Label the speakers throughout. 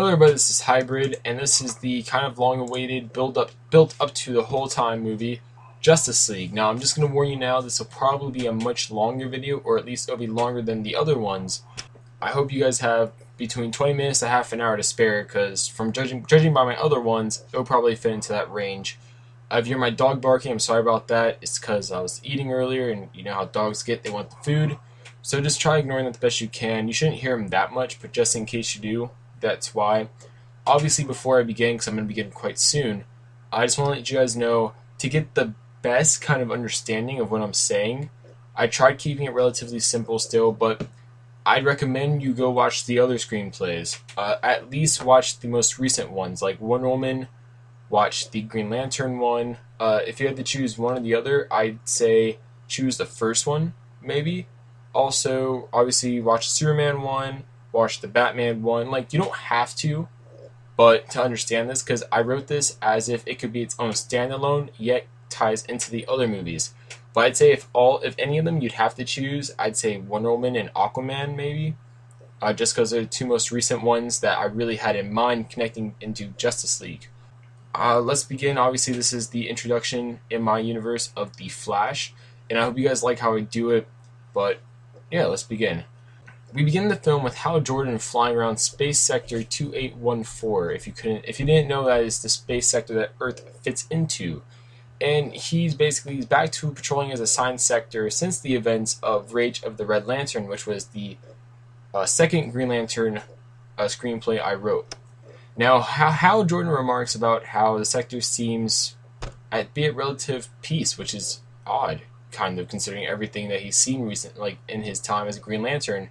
Speaker 1: Hello everybody, this is Hybrid, and this is the kind of long-awaited built up to the whole time movie, Justice League. Now, I'm just going to warn you now, this will probably be a much longer video, or at least it'll be longer than the other ones. I hope you guys have between 20 minutes to half an hour to spare, because from judging by my other ones, it'll probably fit into that range. If you're my dog barking, I'm sorry about that. It's because I was eating earlier, and you know how dogs get, they want the food. So just try ignoring that the best you can. You shouldn't hear them that much, but just in case you do, that's why. Obviously, before I begin, because I'm going to begin quite soon, I just want to let you guys know, to get the best kind of understanding of what I'm saying, I tried keeping it relatively simple still, but I'd recommend you go watch the other screenplays. At least watch the most recent ones, like Wonder Woman, watch the Green Lantern one. If you had to choose one or the other, I'd say choose the first one, maybe. Also, obviously, watch the Superman one, watch the Batman one. Like, you don't have to, but to understand this, because I wrote this as if it could be its own standalone, yet ties into the other movies. But I'd say if any of them you'd have to choose, I'd say Wonder Woman and Aquaman maybe, just because they're the two most recent ones that I really had in mind connecting into Justice League. Let's begin. Obviously, this is the introduction in my universe of The Flash, and I hope you guys like how I do it, but yeah, let's begin. We begin the film with Hal Jordan flying around Space Sector 2814. If you didn't know, that is the space sector that Earth fits into, and he's back to patrolling his assigned sector since the events of Rage of the Red Lantern, which was the second Green Lantern screenplay I wrote. Now, Hal Jordan remarks about how the sector seems at be at relative peace, which is odd, kind of considering everything that he's seen recently, like in his time as a Green Lantern.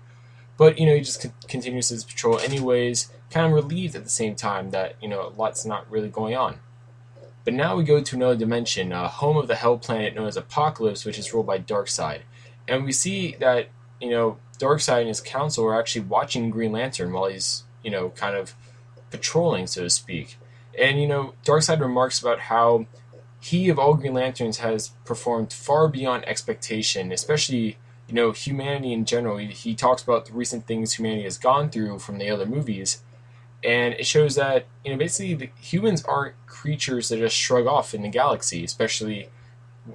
Speaker 1: But, he just continues his patrol anyways, kind of relieved at the same time that, a lot's not really going on. But now we go to another dimension, home of the hell planet known as Apokolips, which is ruled by Darkseid. And we see that, Darkseid and his council are actually watching Green Lantern while he's, kind of patrolling, so to speak. And, Darkseid remarks about how he, of all Green Lanterns, has performed far beyond expectation, especially humanity in general. He talks about the recent things humanity has gone through from the other movies, and it shows that basically the humans aren't creatures that just shrug off in the galaxy, especially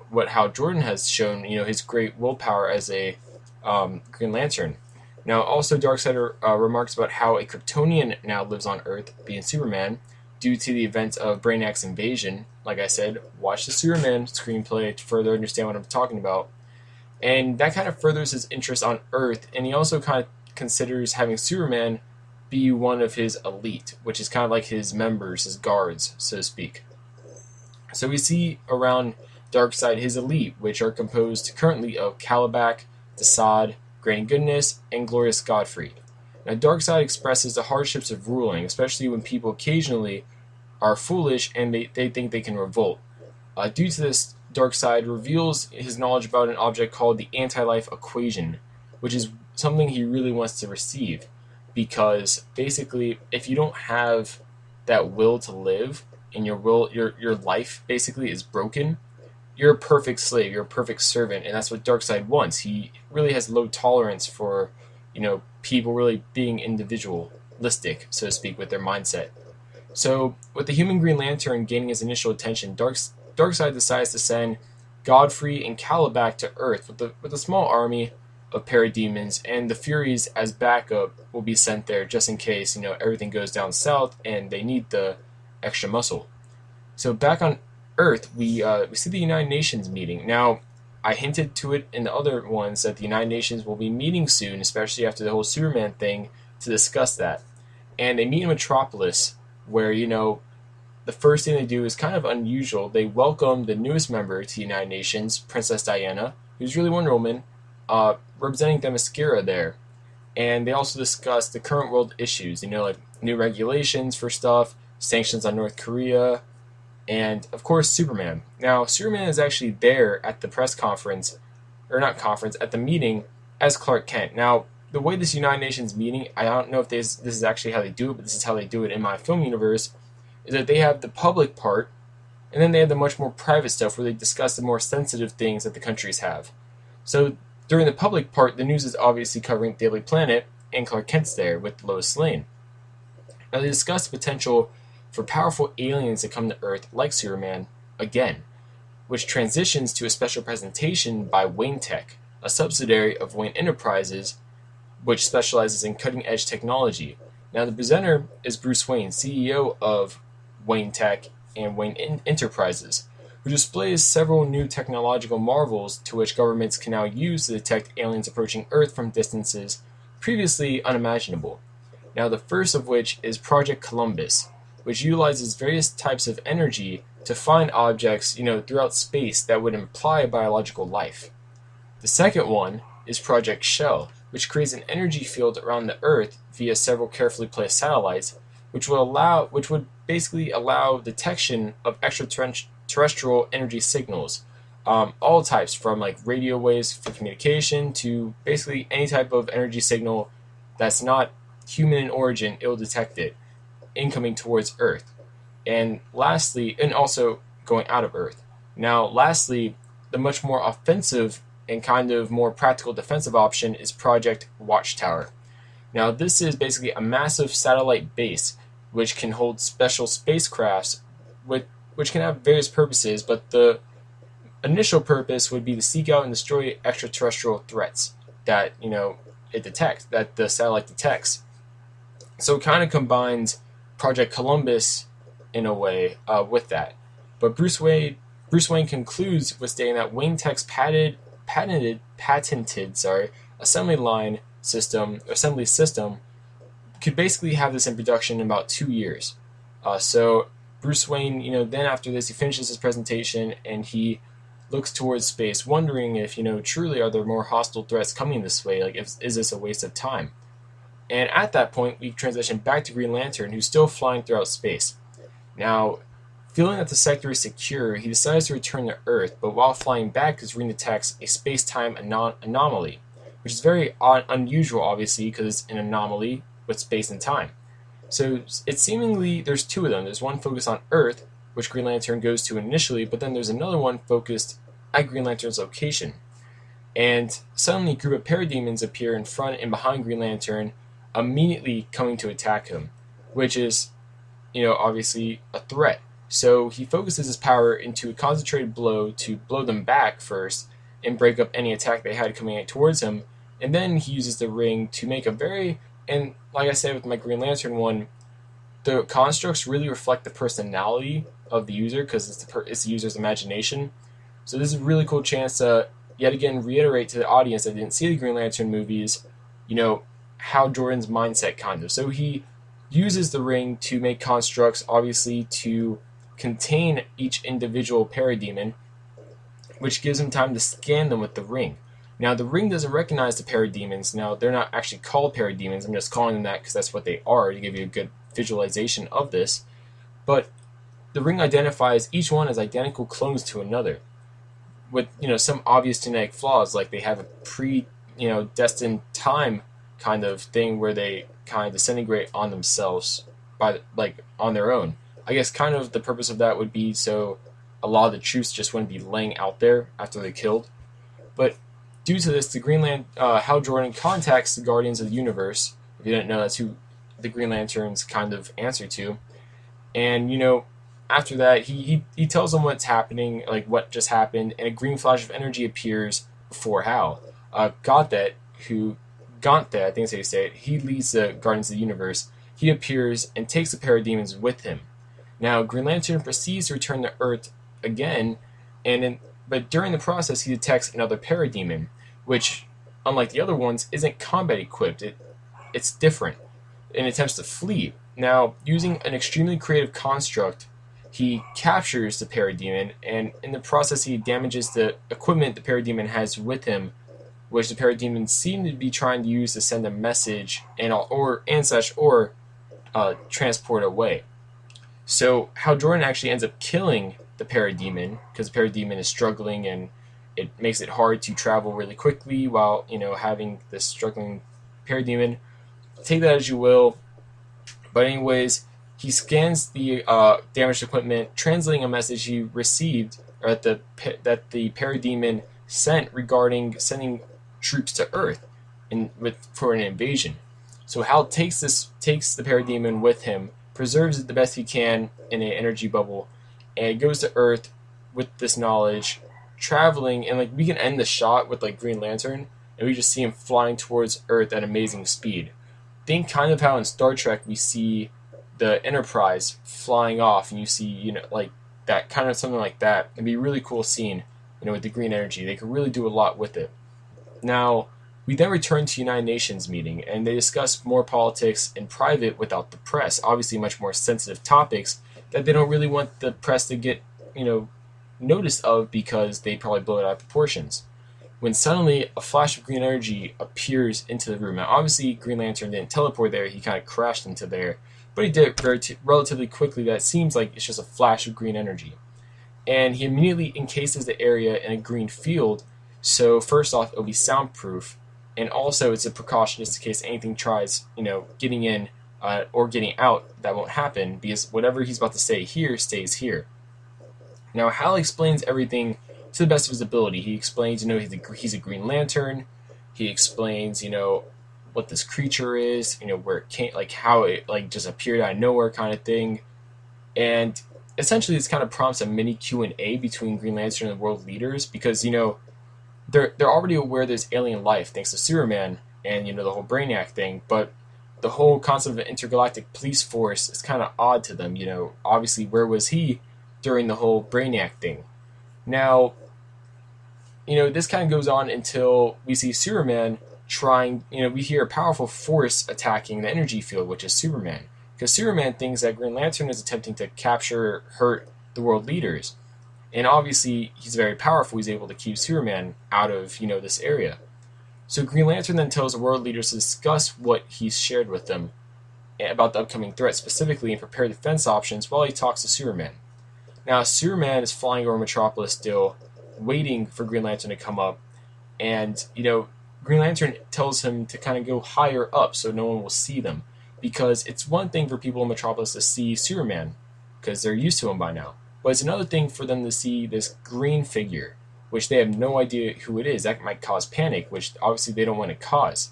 Speaker 1: what Hal Jordan has shown, his great willpower as a Green Lantern. Now, also Darkseid remarks about how a Kryptonian now lives on Earth, being Superman, due to the events of Brainiac's invasion. Like I said, watch the Superman screenplay to further understand what I'm talking about. And that kind of furthers his interest on Earth, and he also kind of considers having Superman be one of his elite, which is kind of like his members, his guards, so to speak. So we see around Darkseid his elite, which are composed currently of Kalibak, Desaad, Granny Goodness, and Glorious Godfrey. Now, Darkseid expresses the hardships of ruling, especially when people occasionally are foolish and they think they can revolt. Due to this, Darkseid reveals his knowledge about an object called the anti-life equation, which is something he really wants to receive, because basically, if you don't have that will to live, and your life basically is broken, you're a perfect slave, you're a perfect servant, and that's what Darkseid wants. He really has low tolerance for, people really being individualistic, so to speak, with their mindset. So, with the human Green Lantern gaining his initial attention, Darkseid decides to send Godfrey and Kalibak to Earth with a small army of parademons, and the Furies as backup will be sent there just in case everything goes down south and they need the extra muscle. So back on Earth, we see the United Nations meeting. Now, I hinted to it in the other ones that the United Nations will be meeting soon, especially after the whole Superman thing, to discuss that. And they meet in Metropolis, where the first thing they do is kind of unusual. They welcome the newest member to the United Nations, Princess Diana, who's really Wonder Woman, representing Themyscira there. And they also discuss the current world issues, like new regulations for stuff, sanctions on North Korea, and of course Superman. Now, Superman is actually there at the press conference, or not conference, at the meeting as Clark Kent. Now, the way this United Nations meeting, I don't know if this is actually how they do it, but this is how they do it in my film universe, is that they have the public part, and then they have the much more private stuff where they discuss the more sensitive things that the countries have. So during the public part, the news is obviously covering Daily Planet, and Clark Kent's there with Lois Lane. Now, they discuss the potential for powerful aliens to come to Earth, like Superman, again, which transitions to a special presentation by Wayne Tech, a subsidiary of Wayne Enterprises, which specializes in cutting-edge technology. Now, the presenter is Bruce Wayne, CEO of Wayne Tech and Wayne Enterprises, who displays several new technological marvels to which governments can now use to detect aliens approaching Earth from distances previously unimaginable. Now, the first of which is Project Columbus, which utilizes various types of energy to find objects, throughout space that would imply biological life. The second one is Project Shell, which creates an energy field around the Earth via several carefully placed satellites, which would basically allow detection of extraterrestrial energy signals, all types from like radio waves for communication to basically any type of energy signal that's not human in origin. It will detect it incoming towards Earth, and lastly, and also going out of Earth. Now, lastly, the much more offensive and kind of more practical defensive option is Project Watchtower. Now, this is basically a massive satellite base which can hold special spacecrafts, which can have various purposes, but the initial purpose would be to seek out and destroy extraterrestrial threats that that the satellite detects. So it kind of combines Project Columbus in a way with that. But Bruce Wayne concludes with stating that Wayne Tech's patented assembly system could basically have this in production in about 2 years. So Bruce Wayne, then after this, he finishes his presentation and he looks towards space, wondering if, truly are there more hostile threats coming this way? Like, is this a waste of time? And at that point, we transition back to Green Lantern, who's still flying throughout space. Now, feeling that the sector is secure, he decides to return to Earth, but while flying back, his ring detects a space-time anomaly, which is very unusual, obviously, because it's an anomaly with space and time. So it's seemingly, there's two of them. There's one focused on Earth, which Green Lantern goes to initially, but then there's another one focused at Green Lantern's location. And suddenly a group of parademons appear in front and behind Green Lantern, immediately coming to attack him, which is, obviously a threat. So he focuses his power into a concentrated blow to blow them back first and break up any attack they had coming towards him, and then he uses the ring to make and like I said with my Green Lantern one, the constructs really reflect the personality of the user because it's the user's imagination. So this is a really cool chance to yet again reiterate to the audience that didn't see the Green Lantern movies, Hal Jordan's mindset kind of. So he uses the ring to make constructs, obviously, to contain each individual parademon, which gives him time to scan them with the ring. Now, the ring doesn't recognize the parademons. Now, they're not actually called parademons. I'm just calling them that because that's what they are, to give you a good visualization of this. But the ring identifies each one as identical clones to another, with some obvious genetic flaws, like they have a destined time kind of thing where they kind of disintegrate on themselves on their own. I guess kind of the purpose of that would be so a lot of the troops just wouldn't be laying out there after they're killed. But due to this, Hal Jordan contacts the Guardians of the Universe. If you didn't know, that's who the Green Lanterns kind of answer to. And after that, he tells them what's happening, like what just happened, and a green flash of energy appears before Hal. Gauntlet, I think that's how you say it, he leads the Guardians of the Universe. He appears and takes the parademons with him. Now, Green Lantern proceeds to return to Earth again, but during the process, he detects another parademon, which, unlike the other ones, isn't combat equipped. It's different, and attempts to flee. Now, using an extremely creative construct, he captures the parademon, and in the process, he damages the equipment the parademon has with him, which the parademons seem to be trying to use to send a message or transport away. So Hal Jordan actually ends up killing the parademon because the parademon is struggling and it makes it hard to travel really quickly while having this struggling parademon. Take that as you will, but anyways, he scans the damaged equipment, translating a message he received or that the parademon sent regarding sending troops to Earth for an invasion. So Hal takes the parademon with him, preserves it the best he can in an energy bubble, and goes to Earth with this knowledge, traveling, and like we can end the shot with like Green Lantern, and we just see him flying towards Earth at amazing speed. Think kind of how in Star Trek we see the Enterprise flying off, and you see like that kind of something like that. It'd be a really cool scene, with the green energy. They could really do a lot with it. Now, we then return to United Nations meeting, and they discuss more politics in private without the press. Obviously, much more sensitive topics that they don't really want the press to get, noticed of because they probably blow it out of proportions. When suddenly a flash of green energy appears into the room. Now, obviously, Green Lantern didn't teleport there; he kind of crashed into there, but he did it relatively quickly. That seems like it's just a flash of green energy, and he immediately encases the area in a green field. So first off, it'll be soundproof, and also it's a precaution just in case anything tries, getting in or getting out. That won't happen because whatever he's about to say here stays here. Now Hal explains everything to the best of his ability. He explains, he's a Green Lantern. He explains, what this creature is, where it came, like how it like just appeared out of nowhere, kind of thing, and essentially this kind of prompts a mini Q&A between Green Lantern and the world leaders because they're already aware there's alien life thanks to Superman and the whole Brainiac thing, but the whole concept of an intergalactic police force is kind of odd to them. Obviously where was he during the whole Brainiac thing? Now, this kind of goes on until we see Superman trying, we hear a powerful force attacking the energy field, which is Superman. Because Superman thinks that Green Lantern is attempting to capture or hurt the world leaders. And obviously, he's very powerful. He's able to keep Superman out of, this area. So Green Lantern then tells the world leaders to discuss what he's shared with them about the upcoming threat specifically and prepare defense options while he talks to Superman. Now, Superman is flying over Metropolis still, waiting for Green Lantern to come up. And, Green Lantern tells him to kind of go higher up so no one will see them. Because it's one thing for people in Metropolis to see Superman, because they're used to him by now. But it's another thing for them to see this green figure, which they have no idea who it is. That might cause panic, which obviously they don't want to cause.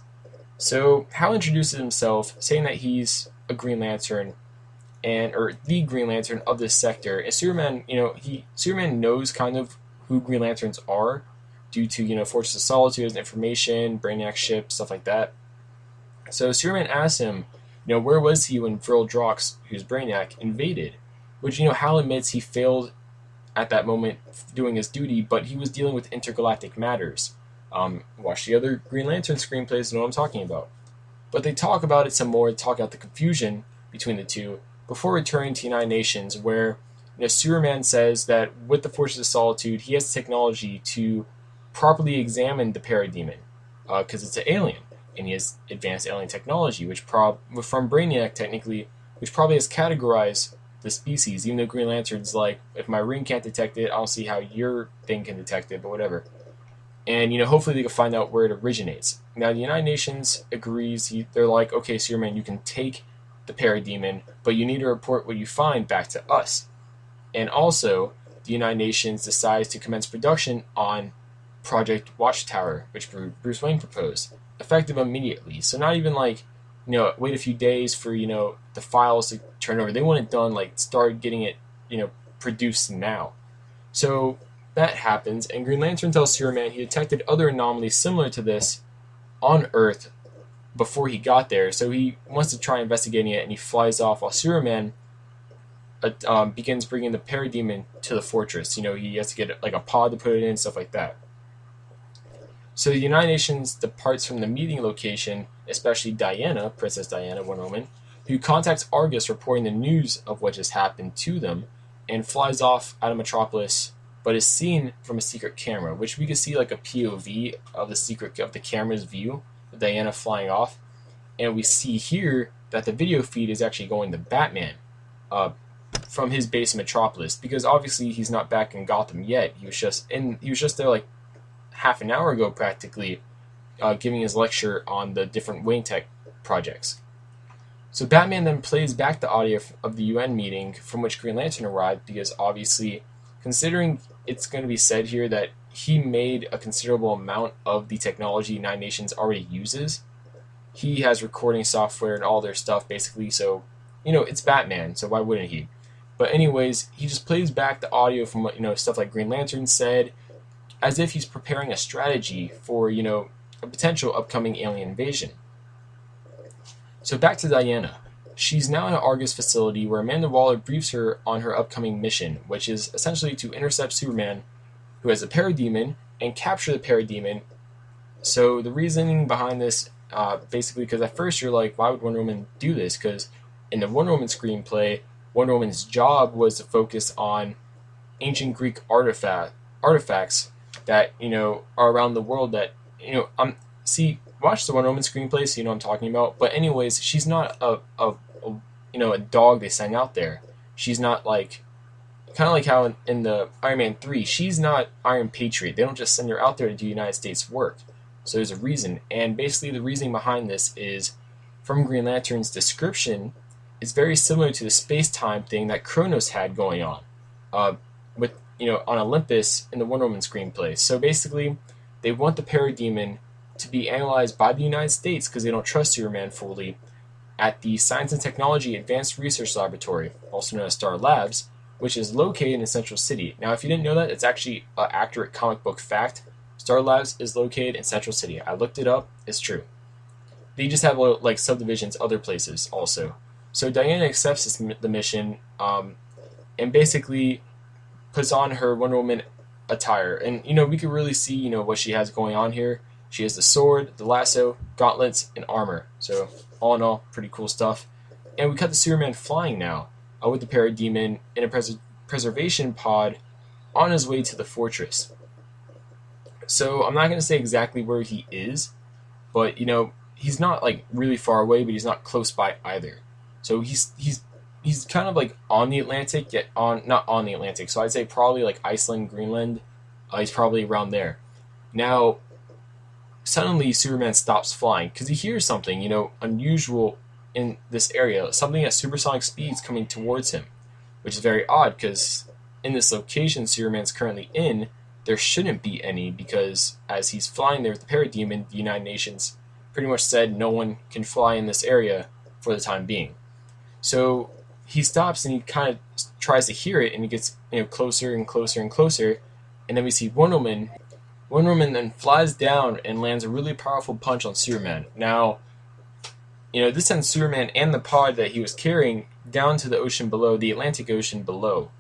Speaker 1: So Hal introduces himself, saying that he's a Green Lantern, or the Green Lantern of this sector. And Superman, Superman knows kind of who Green Lanterns are, due to Fortress of Solitude, information, Brainiac ship, stuff like that. So Superman asks him, where was he when Vril Drox, who's Brainiac, invaded? Which, Hal admits he failed at that moment doing his duty, but he was dealing with intergalactic matters. Watch the other Green Lantern screenplays to know what I'm talking about. But they talk about it some more, talk about the confusion between the two, before returning to United Nations, where Superman says that with the Forces of Solitude, he has technology to properly examine the parademon, because it's an alien. And he has advanced alien technology, which from Brainiac technically, which probably has categorized the species. Even though Green Lantern's like, if my ring can't detect it, I don't see how your thing can detect it, but whatever. And hopefully they can find out where it originates. Now the United Nations agrees. They're like, okay, Superman, you can take the parademon, but you need to report what you find back to us. And also, the United Nations decides to commence production on Project Watchtower, which Bruce Wayne proposed, effective immediately. So not even like, wait a few days for, the files to turn over. They want it done, like start getting it, produced now. So that happens, and Green Lantern tells Superman he detected other anomalies similar to this on Earth before he got there. So he wants to try investigating it, and he flies off while Superman begins bringing the parademon to the fortress. He has to get like a pod to put it in, stuff like that. So the United Nations departs from the meeting location, especially Diana, Princess Diana, Wonder Woman, who contacts Argus reporting the news of what just happened to them, and flies off out of Metropolis, but is seen from a secret camera, which we can see like a POV of the camera's view of Diana flying off, and we see here that the video feed is actually going to Batman from his base in Metropolis, because obviously he's not back in Gotham yet. He was just there like half an hour ago practically, giving his lecture on the different Wayne Tech projects. So Batman then plays back the audio of the UN meeting from which Green Lantern arrived, because obviously, considering it's going to be said here that he made a considerable amount of the technology United Nations already uses, he has recording software and all their stuff basically. So, it's Batman, so why wouldn't he? But anyways, he just plays back the audio from what stuff like Green Lantern said, as if he's preparing a strategy for a potential upcoming alien invasion. So back to Diana. She's now in an Argus facility where Amanda Waller briefs her on her upcoming mission, which is essentially to intercept Superman, who has a parademon, and capture the parademon. So the reasoning behind this, basically, because at first you're like, why would Wonder Woman do this? Because in the Wonder Woman screenplay, Wonder Woman's job was to focus on ancient Greek artifacts that are around the world that watch the Wonder Woman screenplay so you know what I'm talking about. But anyways, she's not a dog they send out there. She's not like, kind of like how in the Iron Man 3, she's not Iron Patriot. They don't just send her out there to do United States work. So there's a reason. And basically the reasoning behind this is, from Green Lantern's description, it's very similar to the space-time thing that Kronos had going on with on Olympus in the Wonder Woman screenplay. So basically, they want the parademon to be analyzed by the United States because they don't trust Superman fully at the Science and Technology Advanced Research Laboratory, also known as S.T.A.R Labs, which is located in Central City. Now, if you didn't know that, it's actually an accurate comic book fact. S.T.A.R Labs is located in Central City. I looked it up. It's true. They just have like subdivisions other places also. So Diana accepts the mission and basically puts on her Wonder Woman attire. And, we can really see, what she has going on here. She has the sword, the lasso, gauntlets, and armor. So, all in all, pretty cool stuff. And we cut the Superman flying now, with the parademon in a preservation pod on his way to the fortress. So, I'm not going to say exactly where he is, but, he's not, like, really far away, but he's not close by either. So, he's kind of, like, on the Atlantic, yet not on the Atlantic. So, I'd say probably, like, Iceland, Greenland. He's probably around there. Now, suddenly Superman stops flying because he hears something, unusual in this area, something at supersonic speeds coming towards him, which is very odd because in this location Superman's currently in, there shouldn't be any, because as he's flying there with the parademon, the United Nations pretty much said no one can fly in this area for the time being. So he stops and he kind of tries to hear it, and he gets closer and closer and closer, and then we see Wonder Woman. Wonder Woman then flies down and lands a really powerful punch on Superman. Now, this sends Superman and the pod that he was carrying down to the ocean below, the Atlantic Ocean below.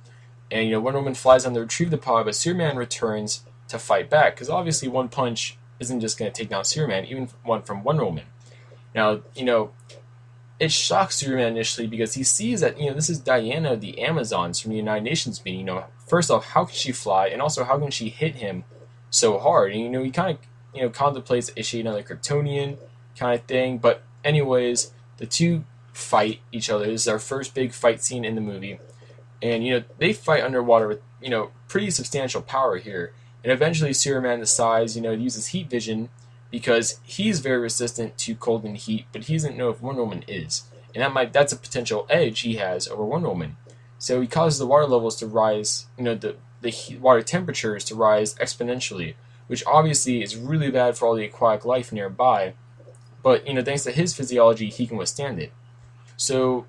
Speaker 1: And, Wonder Woman flies down to retrieve the pod, but Superman returns to fight back, because obviously one punch isn't just going to take down Superman, even one from Wonder Woman. Now, it shocks Superman initially because he sees that, this is Diana, the Amazons from the United Nations meeting. First off, how can she fly? And also, how can she hit him so hard? And, he kind of, contemplates issuing another Kryptonian kind of thing. But anyways, the two fight each other. This is our first big fight scene in the movie. And, they fight underwater with, pretty substantial power here. And eventually Superman decides, to use his heat vision, because he's very resistant to cold and heat, but he doesn't know if Wonder Woman is. And that's a potential edge he has over Wonder Woman. So he causes the water levels to rise, the water temperatures to rise exponentially, which obviously is really bad for all the aquatic life nearby. But, thanks to his physiology, he can withstand it. So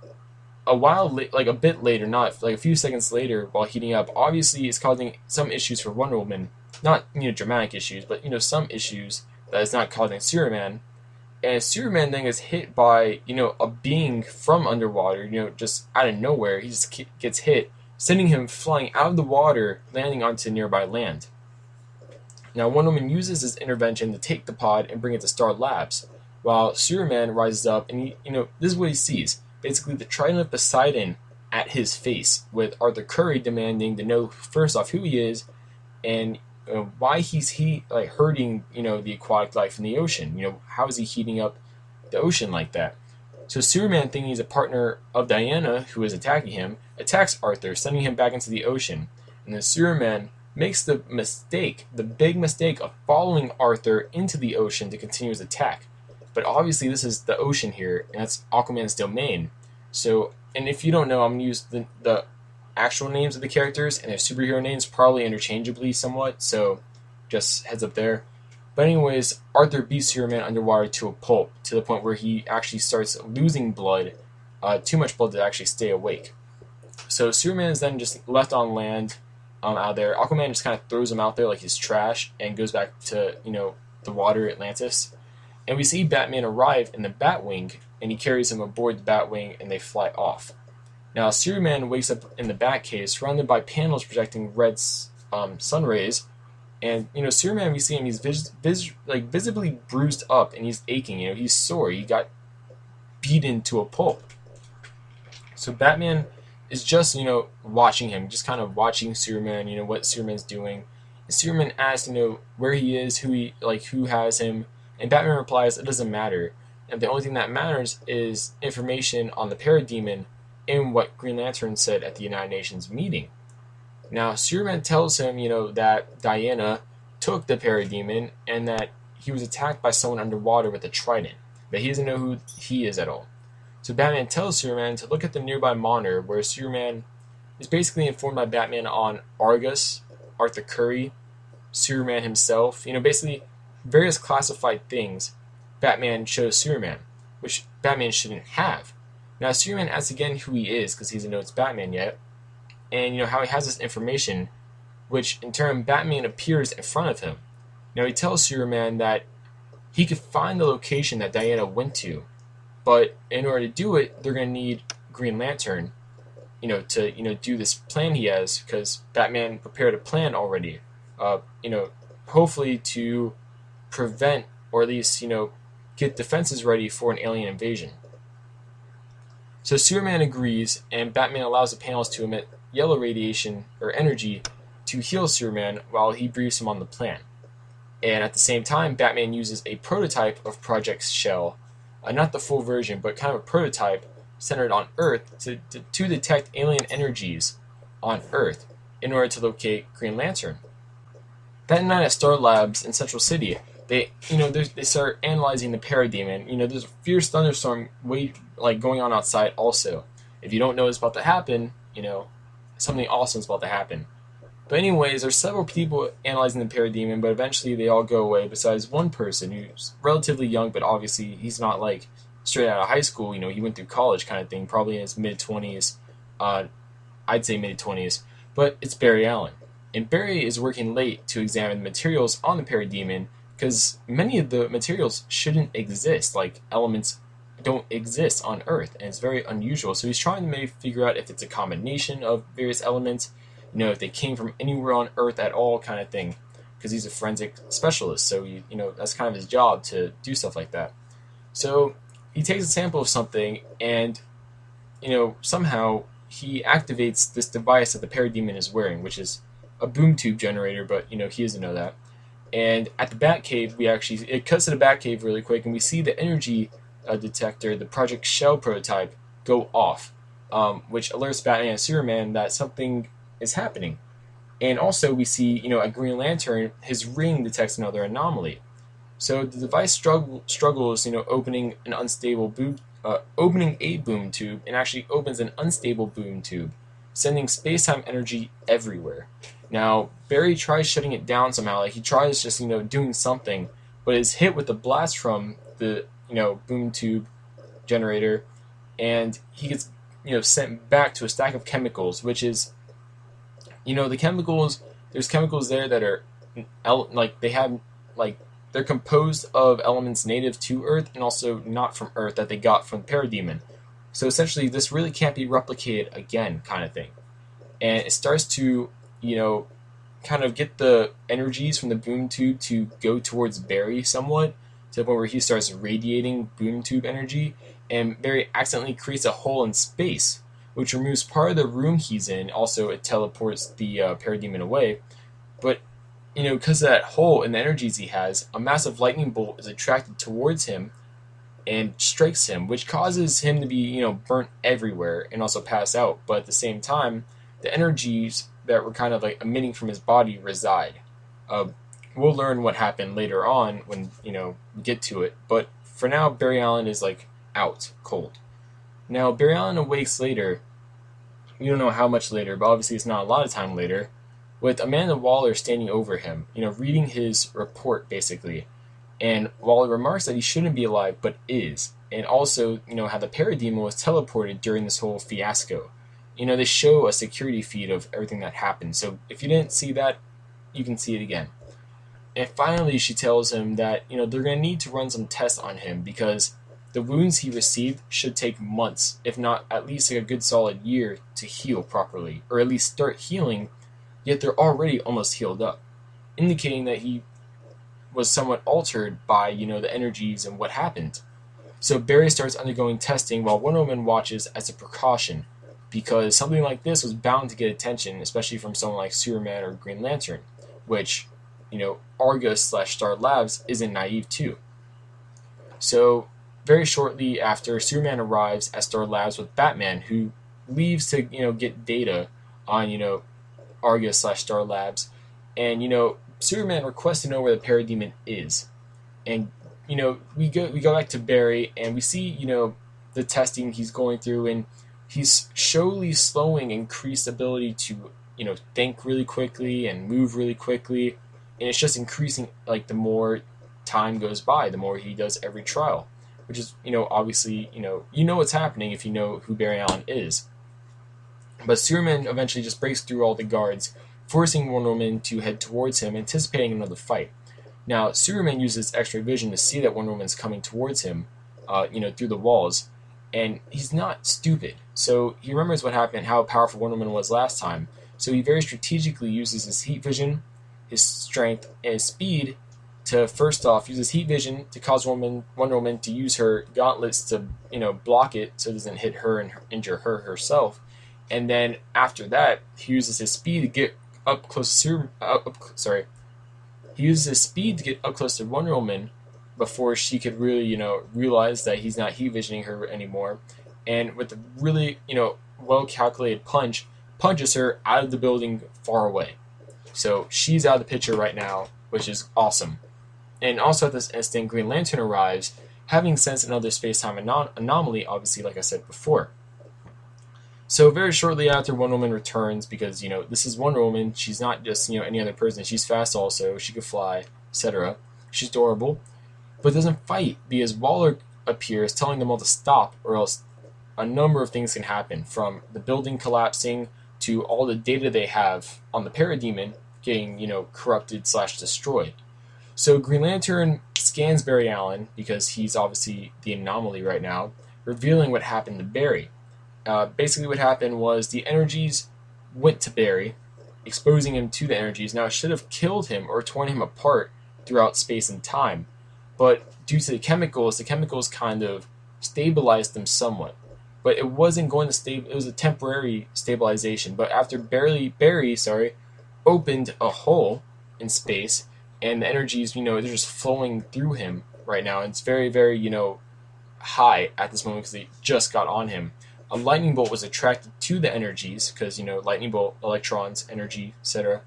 Speaker 1: a bit later, not like a few seconds later, while heating up, obviously it's causing some issues for Wonder Woman. Not, dramatic issues, but, some issues that is not causing Superman. And Superman then gets hit by, a being from underwater, just out of nowhere. He just gets hit, sending him flying out of the water, landing onto nearby land. Now, Wonder Woman uses his intervention to take the pod and bring it to S.T.A.R Labs, while Superman rises up and this is what he sees. Basically, the Trident of Poseidon at his face, with Arthur Curry demanding to know, first off, who he is, and why he's hurting, the aquatic life in the ocean. How is he heating up the ocean like that? So Superman, thinking he's a partner of Diana, who is attacking him, attacks Arthur, sending him back into the ocean. And then Superman makes the big mistake of following Arthur into the ocean to continue his attack. But obviously this is the ocean here, and that's Aquaman's domain. So, and if you don't know, I'm going to use the actual names of the characters and their superhero names probably interchangeably somewhat, so just heads up there. But anyways, Arthur beats Superman underwater to a pulp, to the point where he actually starts losing blood, too much blood to actually stay awake. So Superman is then just left on land, out there. Aquaman just kind of throws him out there like he's trash and goes back to, the water Atlantis. And we see Batman arrive in the Batwing, and he carries him aboard the Batwing, and they fly off. Now, Superman wakes up in the Batcave, surrounded by panels projecting red sun rays. And, Superman, we see him, he's visibly bruised up, and he's aching. He's sore. He got beaten to a pulp. So Batman is just, watching him, just kind of watching Superman, what Superman's doing. And Superman asks, where he is, who has him. And Batman replies, it doesn't matter. And the only thing that matters is information on the parademon and what Green Lantern said at the United Nations meeting. Now, Superman tells him, that Diana took the parademon and that he was attacked by someone underwater with a trident, but he doesn't know who he is at all. So Batman tells Superman to look at the nearby monitor, where Superman is basically informed by Batman on Argus, Arthur Curry, Superman himself, basically various classified things Batman shows Superman, which Batman shouldn't have. Now, Superman asks again who he is, because he doesn't know it's Batman yet, and how he has this information, which in turn Batman appears in front of him. Now, he tells Superman that he could find the location that Diana went to, but in order to do it, they're going to need Green Lantern, to do this plan he has, because Batman prepared a plan already, hopefully to prevent, or at least, get defenses ready for an alien invasion. So Superman agrees, and Batman allows the panels to emit yellow radiation, or energy, to heal Superman while he briefs him on the plan. And at the same time, Batman uses a prototype of Project Shell, not the full version, but kind of a prototype centered on Earth to detect alien energies on Earth in order to locate Green Lantern. That night at S.T.A.R Labs in Central City, they start analyzing the parademon. There's a fierce thunderstorm going on outside also. If you don't know what's about to happen, something awesome is about to happen. But anyways, there's several people analyzing the parademon, but eventually they all go away, besides one person who's relatively young, but obviously he's not straight out of high school. He went through college kind of thing, probably in his mid-20s. I'd say mid-20s. But it's Barry Allen. And Barry is working late to examine the materials on the parademon, because many of the materials shouldn't exist. Elements don't exist on Earth, and it's very unusual. So he's trying to maybe figure out if it's a combination of various elements, if they came from anywhere on Earth at all, kind of thing. Because he's a forensic specialist, so that's kind of his job to do stuff like that. So he takes a sample of something, and somehow he activates this device that the parademon is wearing, which is a boom tube generator, but he doesn't know that. And at the Batcave, it cuts to the Batcave really quick, and we see the energy detector, the Project Shell prototype, go off, which alerts Batman and Superman that something is happening. And also we see, at Green Lantern, his ring detects another anomaly. So the device struggles, opening a boom tube, and actually opens an unstable boom tube, sending space-time energy everywhere. Now, Barry tries shutting it down somehow. He tries just, doing something, but is hit with a blast from the, boom tube generator, and he gets, sent back to a stack of chemicals, which is, the chemicals, there's chemicals there that are, they're composed of elements native to Earth and also not from Earth that they got from the parademon. So essentially, this really can't be replicated again, kind of thing. And it starts to, kind of get the energies from the boom tube to go towards Barry somewhat, to the point where he starts radiating boom tube energy, and Barry accidentally creates a hole in space, which removes part of the room he's in. Also, it teleports the parademon away. But, because of that hole and the energies he has, a massive lightning bolt is attracted towards him and strikes him, which causes him to be, burnt everywhere and also pass out. But at the same time, the energies that were kind of emitting from his body reside. We'll learn what happened later on when, we get to it. But for now, Barry Allen is out, cold. Now, Barry Allen awakes later. We don't know how much later, but obviously it's not a lot of time later, with Amanda Waller standing over him, reading his report basically. And Waller remarks that he shouldn't be alive, but is. And also, how the parademon was teleported during this whole fiasco. They show a security feed of everything that happened. So if you didn't see that, you can see it again. And finally, she tells him that, they're going to need to run some tests on him because the wounds he received should take months, if not at least like a good solid year, to heal properly, or at least start healing, yet they're already almost healed up, indicating that he was somewhat altered by, the energies and what happened. So Barry starts undergoing testing while Wonder Woman watches as a precaution, because something like this was bound to get attention, especially from someone like Superman or Green Lantern, which, Argus/S.T.A.R Labs isn't naive to. So very shortly after, Superman arrives at S.T.A.R Labs with Batman, who leaves to, get data on, Argus/S.T.A.R Labs, and, Superman requests to know where the parademon is. And, we go back to Barry, and we see, the testing he's going through, and he's slowly slowing increased ability to, think really quickly and move really quickly. And it's just increasing, like, the more time goes by, the more he does every trial. Which is, obviously, what's happening if you know who Barry Allen is. But Superman eventually just breaks through all the guards, forcing Wonder Woman to head towards him, anticipating another fight. Now, Superman uses X-ray vision to see that Wonder Woman's coming towards him, through the walls, and he's not stupid. So he remembers what happened, how powerful Wonder Woman was last time. So he very strategically uses his heat vision, his strength, and his speed to, first off, use his heat vision to cause Wonder Woman to use her gauntlets to, block it so it doesn't hit her and injure her herself. And then after that, he uses his speed to get up close to He uses his speed to get up close to Wonder Woman before she could really, realize that he's not heat visioning her anymore. And with a really, well calculated punch, punches her out of the building far away. So she's out of the picture right now, which is awesome. And also at this instant, Green Lantern arrives, having sensed another space-time anomaly, obviously, like I said before. So very shortly after, Wonder Woman returns because, this is Wonder Woman. She's not just, any other person. She's fast also. She can fly, etc. She's adorable. But doesn't fight because Waller appears telling them all to stop, or else a number of things can happen, from the building collapsing to all the data they have on the parademon getting, corrupted/destroyed. So Green Lantern scans Barry Allen, because he's obviously the anomaly right now, revealing what happened to Barry. Basically what happened was the energies went to Barry, exposing him to the energies. Now it should have killed him or torn him apart throughout space and time, but due to the chemicals kind of stabilized them somewhat. But it wasn't going to it was a temporary stabilization. But after Barry opened a hole in space, and the energies, they're just flowing through him right now. And it's very, very, high at this moment because they just got on him. A lightning bolt was attracted to the energies because, lightning bolt, electrons, energy, etc.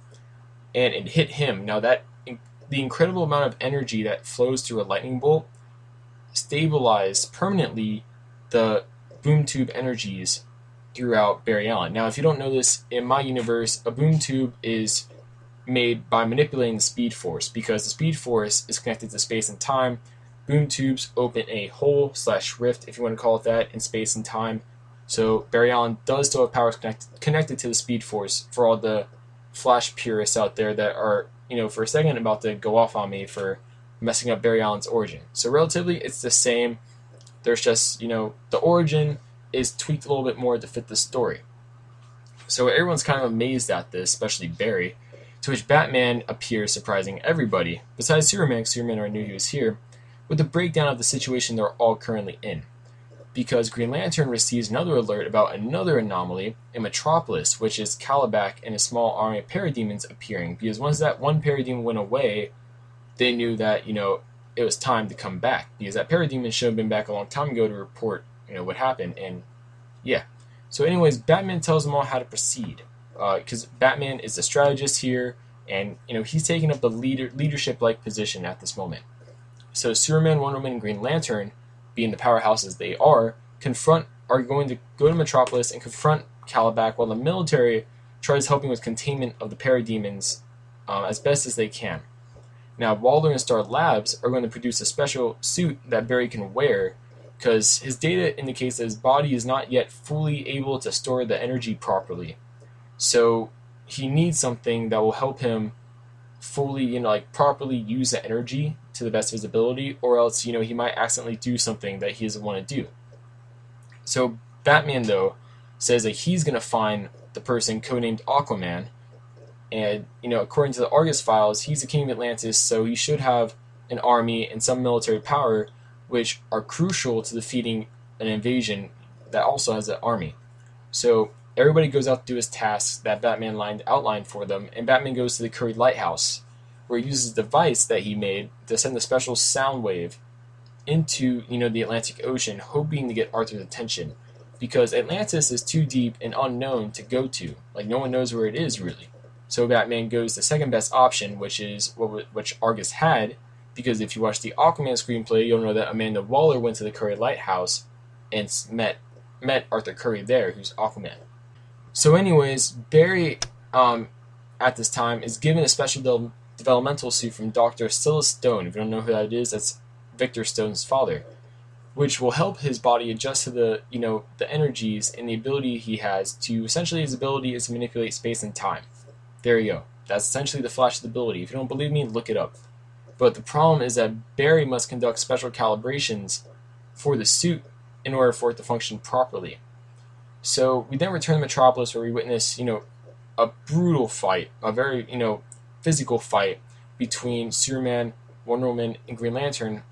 Speaker 1: And it hit him. Now the incredible amount of energy that flows through a lightning bolt stabilized permanently the boom tube energies throughout Barry Allen. Now, if you don't know this, in my universe, a boom tube is made by manipulating the speed force, because the speed force is connected to space and time. Boom tubes open a hole/rift, if you want to call it that, in space and time. So Barry Allen does still have powers connected to the speed force, for all the Flash purists out there that are, for a second about to go off on me for messing up Barry Allen's origin. So relatively, it's the same. There's just, the origin is tweaked a little bit more to fit the story. So everyone's kind of amazed at this, especially Barry, to which Batman appears, surprising everybody, besides Superman, because Superman already knew he was here, with a breakdown of the situation they're all currently in. Because Green Lantern receives another alert about another anomaly in Metropolis, which is Kalibak and a small army of parademons appearing. Because once that one parademon went away, they knew that, it was time to come back. Because that parademon should have been back a long time ago to report, what happened. And yeah. So anyways, Batman tells them all how to proceed. Because Batman is the strategist here, and, he's taking up the leadership-like position at this moment. So Superman, Wonder Woman, and Green Lantern, being the powerhouses they are going to go to Metropolis and confront Kalibak, while the military tries helping with containment of the parademons as best as they can. Now, Waller and S.T.A.R Labs are going to produce a special suit that Barry can wear because his data indicates that his body is not yet fully able to store the energy properly. So he needs something that will help him fully, properly use the energy to the best of his ability, or else, he might accidentally do something that he doesn't want to do. So Batman, though, says that he's going to find the person codenamed Aquaman, and, according to the Argus files, he's the king of Atlantis, so he should have an army and some military power, which are crucial to defeating an invasion that also has an army. So everybody goes out to do his tasks that Batman outlined for them, and Batman goes to the Curry Lighthouse, where he uses a device that he made to send a special sound wave into, the Atlantic Ocean, hoping to get Arthur's attention, because Atlantis is too deep and unknown to go to. Like, no one knows where it is, really. So Batman goes the second best option, which Argus had, because if you watch the Aquaman screenplay, you'll know that Amanda Waller went to the Curry Lighthouse and met Arthur Curry there, who's Aquaman. So anyways, Barry, at this time, is given a special developmental suit from Dr. Silas Stone. If you don't know who that is, that's Victor Stone's father, which will help his body adjust to the energies and the ability he has to, essentially his ability is to manipulate space and time. There you go. That's essentially the Flash's ability. If you don't believe me, look it up. But the problem is that Barry must conduct special calibrations for the suit in order for it to function properly. So we then return to Metropolis, where we witness, a brutal fight, a very, physical fight between Superman, Wonder Woman, and Green Lantern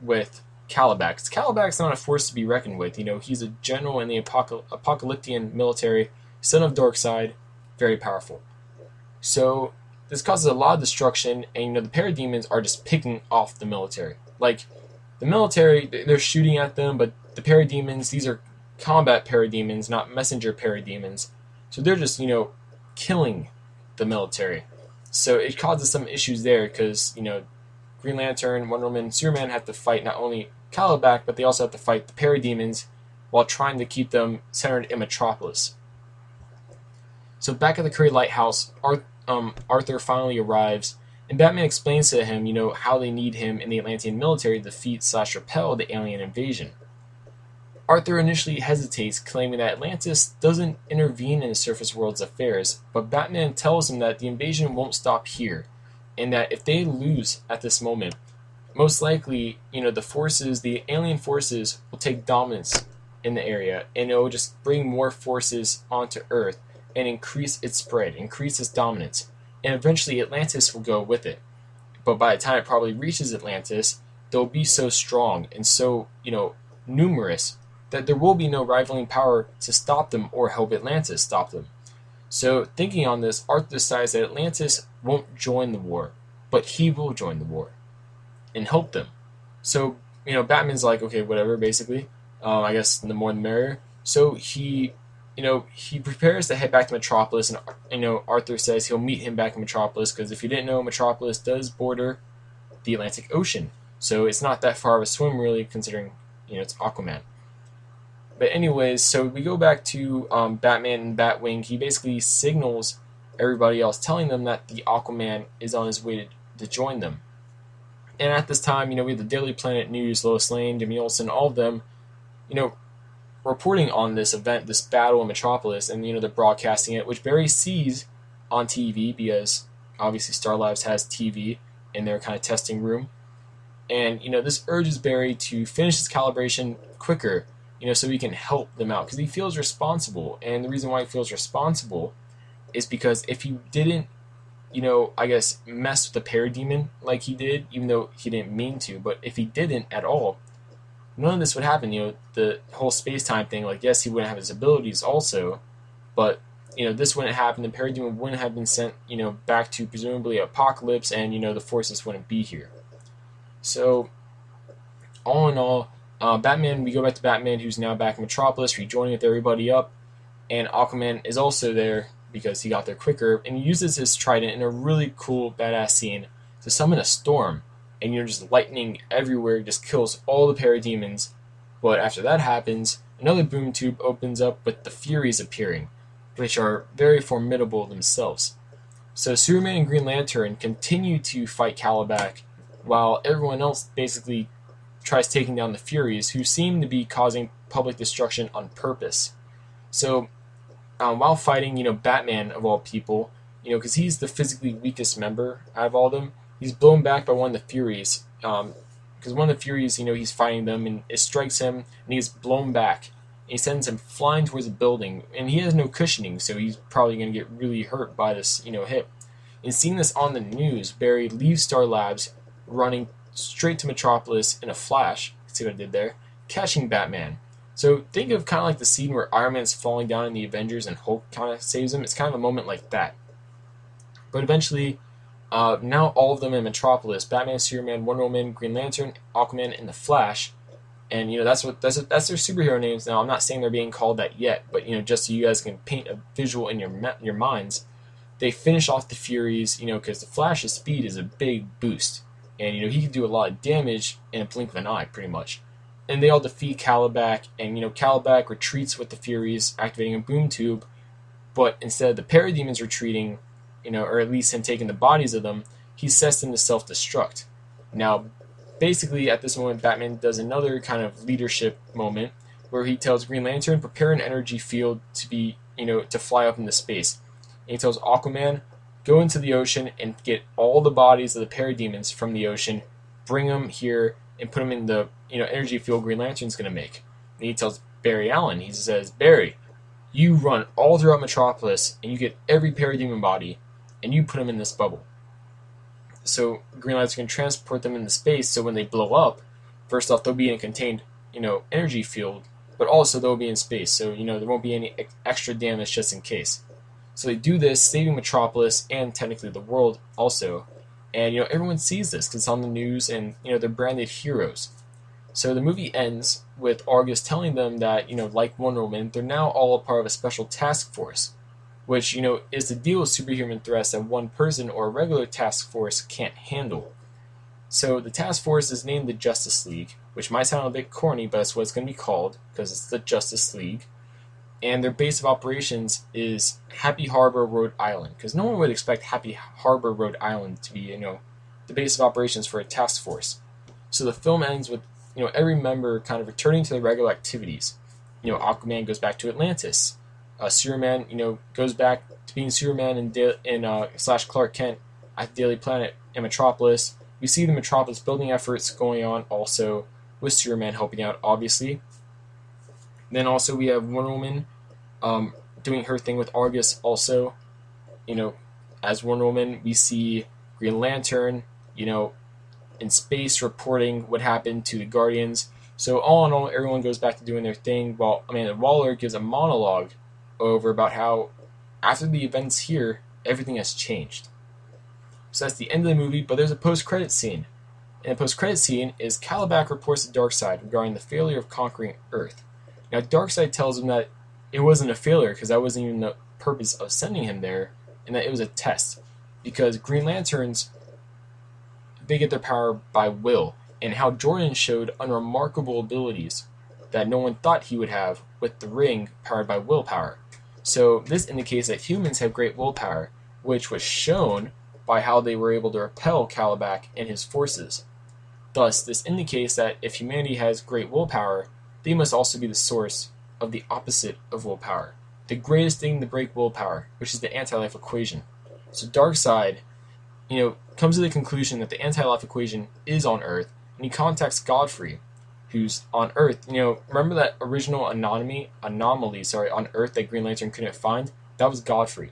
Speaker 1: with Calibax. Calibax is not a force to be reckoned with. He's a general in the Apokoliptian military, son of Darkseid, very powerful. So this causes a lot of destruction, and the parademons are just picking off the military. Like, the military, they're shooting at them, but the parademons, these are combat parademons, not messenger parademons. So they're just, killing the military. So it causes some issues there because, Green Lantern, Wonder Woman, Superman have to fight not only Calibax, but they also have to fight the parademons while trying to keep them centered in Metropolis. So back at the Curry Lighthouse, Arthur finally arrives, and Batman explains to him, how they need him in the Atlantean military to defeat/repel the alien invasion. Arthur initially hesitates, claiming that Atlantis doesn't intervene in the surface world's affairs, but Batman tells him that the invasion won't stop here, and that if they lose at this moment, most likely, the alien forces will take dominance in the area, and it will just bring more forces onto Earth and increase its spread, increase its dominance, and eventually Atlantis will go with it. But by the time it probably reaches Atlantis, they'll be so strong and so, numerous that there will be no rivaling power to stop them or help Atlantis stop them. So, thinking on this, Arthur decides that Atlantis won't join the war, but he will join the war and help them. So, Batman's like, okay, whatever, basically. I guess the more the merrier. So he prepares to head back to Metropolis, and, Arthur says he'll meet him back in Metropolis, because if you didn't know, Metropolis does border the Atlantic Ocean. So it's not that far of a swim, really, considering, it's Aquaman. But anyways, so we go back to Batman and Batwing. He basically signals everybody else, telling them that the Aquaman is on his way to join them. And at this time, we have the Daily Planet News, Lois Lane, Jimmy Olsen, all of them, reporting on this event, this battle in Metropolis, and, they're broadcasting it, which Barry sees on TV, because obviously S.T.A.R Labs has TV in their kind of testing room. And, this urges Barry to finish his calibration quicker, so he can help them out, because he feels responsible. And the reason why he feels responsible is because if he didn't, mess with the parademon like he did, even though he didn't mean to, but if he didn't at all, none of this would happen. The whole space-time thing, yes, he wouldn't have his abilities also, but, this wouldn't happen. The parademon wouldn't have been sent, back to presumably Apokolips, and, the forces wouldn't be here. So, all in all, Batman, we go back to Batman, who's now back in Metropolis, rejoining with everybody up, and Aquaman is also there because he got there quicker, and he uses his trident in a really cool, badass scene to summon a storm, and just lightning everywhere, just kills all the parademons. But after that happens, another boom tube opens up with the Furies appearing, which are very formidable themselves. So Superman and Green Lantern continue to fight Kalibak, while everyone else basically tries taking down the Furies, who seem to be causing public destruction on purpose. So while fighting, Batman of all people, because he's the physically weakest member out of all of them, he's blown back by one of the Furies. Because one of the Furies, he's fighting them, and it strikes him, and he's blown back. And he sends him flying towards a building, and he has no cushioning, so he's probably going to get really hurt by this, hit. And seeing this on the news, Barry leaves Star Labs, running straight to Metropolis in a flash. See what I did there? Catching Batman. So think of kind of like the scene where Iron Man's falling down in the Avengers and Hulk kind of saves him. It's kind of a moment like that. But eventually, now all of them in Metropolis: Batman, Superman, Wonder Woman, Green Lantern, Aquaman, and the Flash. And that's their superhero names. Now I'm not saying they're being called that yet, but just so you guys can paint a visual in your minds. They finish off the Furies, because the Flash's speed is a big boost, and he can do a lot of damage in a blink of an eye, pretty much. And they all defeat Kalibak, and Kalibak retreats with the Furies, activating a boom tube. But instead of the parademons retreating, or at least him taking the bodies of them, he sets them to self-destruct. Now, basically, at this moment, Batman does another kind of leadership moment where he tells Green Lantern, prepare an energy field to be, to fly up into space. And he tells Aquaman, go into the ocean and get all the bodies of the parademons from the ocean, bring them here, and put them in the energy field Green Lantern's going to make. And he tells Barry Allen, he says, Barry, you run all throughout Metropolis, and you get every parademon body, and you put them in this bubble. So Green Lantern can transport them into space, so when they blow up, first off, they'll be in a contained, energy field, but also they'll be in space, so, there won't be any extra damage just in case. So they do this, saving Metropolis and technically the world also. And everyone sees this because it's on the news, and they're branded heroes. So the movie ends with Argus telling them that like Wonder Woman, they're now all a part of a special task force, which is to deal with superhuman threats that one person or a regular task force can't handle. So the task force is named the Justice League, which might sound a bit corny, but that's what it's going to be called because it's the Justice League. And their base of operations is Happy Harbor, Rhode Island, because no one would expect Happy Harbor, Rhode Island to be, the base of operations for a task force. So the film ends with, every member kind of returning to their regular activities. Aquaman goes back to Atlantis. Superman, goes back to being Superman in slash Clark Kent at Daily Planet in Metropolis. We see the Metropolis building efforts going on also with Superman helping out, obviously. Then also we have Wonder Woman doing her thing with Argus also. As Wonder Woman, we see Green Lantern, in space reporting what happened to the Guardians. So all in all, everyone goes back to doing their thing, while Amanda Waller gives a monologue over about how after the events here, everything has changed. So that's the end of the movie, but there's a post-credit scene. And the post-credit scene is Kalibak reports to Darkseid regarding the failure of conquering Earth. Now, Darkseid tells him that it wasn't a failure because that wasn't even the purpose of sending him there, and that it was a test. Because Green Lanterns, they get their power by will, and how Jordan showed unremarkable abilities that no one thought he would have with the ring powered by willpower. So this indicates that humans have great willpower, which was shown by how they were able to repel Kalibak and his forces. Thus, this indicates that if humanity has great willpower, they must also be the source of the opposite of willpower, the greatest thing to break willpower, which is the anti-life equation. So Darkseid, comes to the conclusion that the anti-life equation is on Earth, and he contacts Godfrey, who's on Earth. Remember that original anomaly on Earth that Green Lantern couldn't find? That was Godfrey.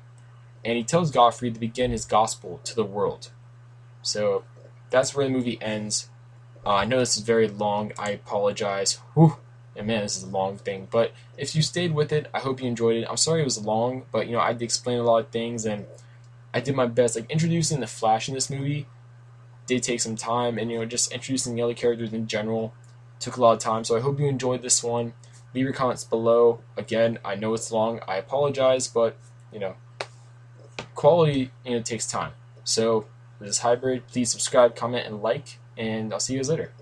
Speaker 1: And he tells Godfrey to begin his gospel to the world. So that's where the movie ends. I know this is very long. I apologize. Whew. And man, this is a long thing. But if you stayed with it, I hope you enjoyed it. I'm sorry it was long, but I had to explain a lot of things, and I did my best. Like, introducing the Flash in this movie did take some time, and just introducing the other characters in general took a lot of time. So I hope you enjoyed this one. Leave your comments below. Again, I know it's long. I apologize, but quality takes time. So this is Hybrid. Please subscribe, comment, and like, and I'll see you guys later.